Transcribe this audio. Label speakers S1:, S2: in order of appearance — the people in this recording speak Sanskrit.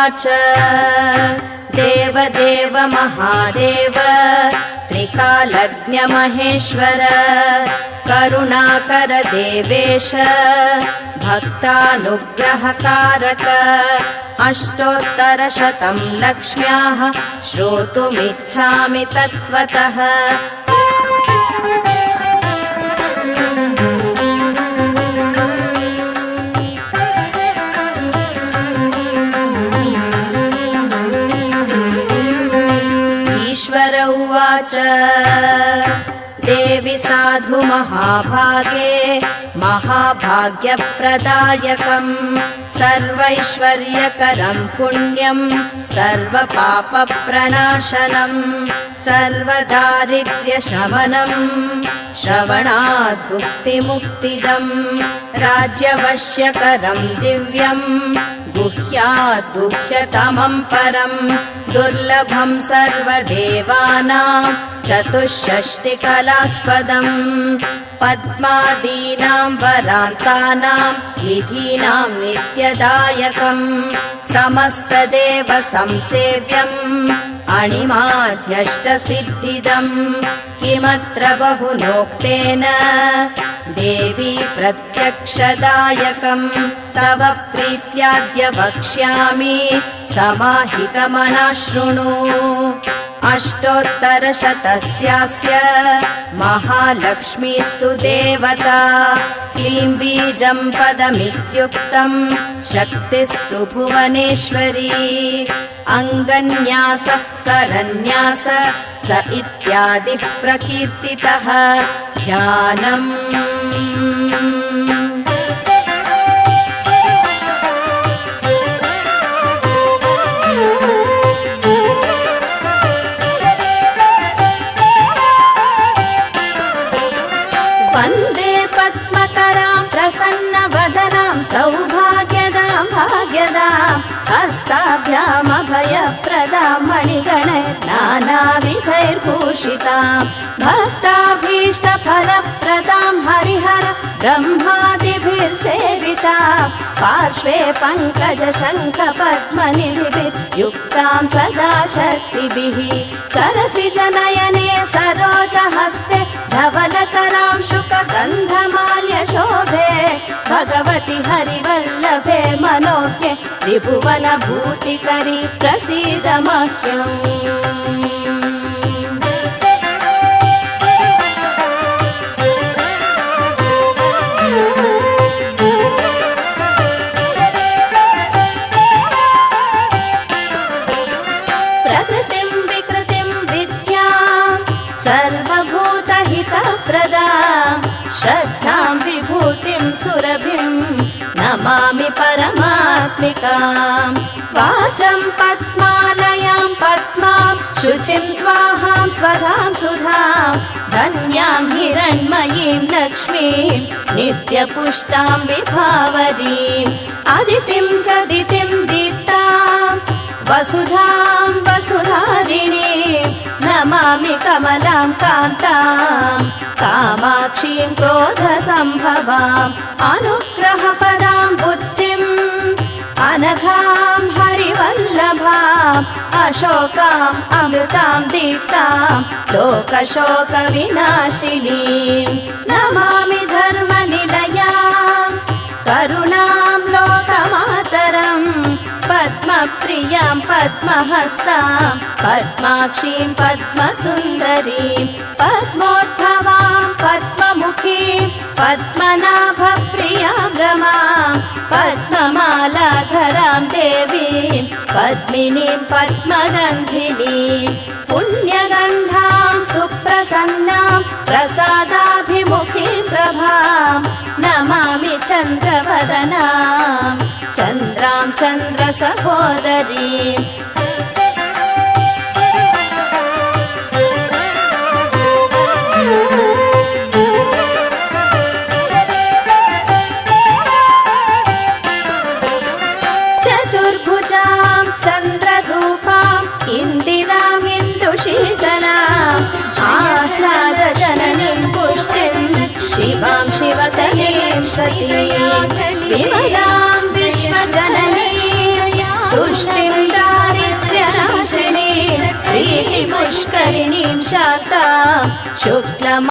S1: उवाच देवदेव महादेव त्रिकालज्ञ महेश्वर करुणाकर देवेश भक्तानुग्रहकारक अष्टोत्तरशतं लक्ष्म्याः श्रोतुमिच्छामि तत्त्वतः। ईश्वर उवाच देवि साधु महाभागे महाभाग्यप्रदायकम् सर्वैश्वर्यकरं पुण्यं सर्वपापप्रणाशनम् सर्वदारिद्र्यशमनम् श्रवणात् भुक्तिमुक्तिदम् राज्यवश्यकरं दिव्यं गुह्यात् गुह्यतमं परम् दुर्लभं सर्वदेवानां चतुष्षष्टिकलास्पदम् पद्मादीनां वरान्तानां विधीनां नित्यदायकम् समस्तदेव संसेव्यम् अणिमाध्यष्टसिद्धिदम् किमत्र बहुनोक्तेन देवी प्रत्यक्षदायकम् तव प्रीत्याद्य वक्ष्यामि समाहितमनः शृणु। अष्टोत्तरशतस्यास्य महालक्ष्मीस्तु देवता क्लीं बीजं पदमित्युक्तं शक्तिस्तु भुवनेश्वरी अङ्गन्यासः करन्यास स इत्यादिः प्रकीर्तितः ध्यानम्। वन्दे पद्मकरां प्रसन्नवदनां सौभाग्यदां भाग्यदां हस्ताभ्यामभयप्रदां मणिगणैर्नानाविधैर्भूषितां भक्ताभीष्टफलप्रदां हरिहर ब्रह्मादिभिर्सेवितां पार्श्वे पङ्कजशङ्खपद्मनिधिभिर्युक्तां सदा शक्तिभिः सरसिजनयने सरोजहस्ते धवलतरां शुकगन्धमाल्यशोभे भगवति हरिवल्लभे मनोज्ञे त्रिभुवनभूतिकरी प्रसीद मह्यम्। प्रकृतिं विकृतिं विद्यां सर्वभूतहितप्रदां श्रद्धां विभूतिं सुरभिं नमामि परमात्मिकां वाचं पद्मालयां पद्मां शुचिं स्वाहां स्वधां सुधां धन्यां हिरण्मयीं लक्ष्मीं नित्यपुष्टां विभावरीम् अदितिं च दितिं दीप्तां वसुधां वसुधारिणीं नमामि कमलां कान्तां कामाक्षीं क्रोधसम्भवाम् अनुग्रहपदां बुद्धिम् अनघां हरिवल्लभाम् अशोकाम् अमृतां दीप्तां लोकशोकविनाशिनीं नमामि धर्मनिलयां करुणां लोकमातरम् पद्मप्रियां पद्महस्तां पद्माक्षीं पद्मसुन्दरीं पद्मोद्भवां पद्ममुखीं पद्मनाभप्रियां रमां पद्ममालाधरां देवीं पद्मिनीं पद्मगन्धिनीं पुण्यगन्धां सुप्रसन्नां प्रसादाभिमुखीं प्रभां नमामि चन्द्रवदनां चन्द्रां चन्द्रसहोदरीं चतुर्भुजां चन्द्ररूपां इन्दिराम् इन्दुशीतलां आह्लादजननीं पुष्टिं शिवां शिवकलीं सतीं विमलां विश्वजननीं तुष्टिं शुक्लम्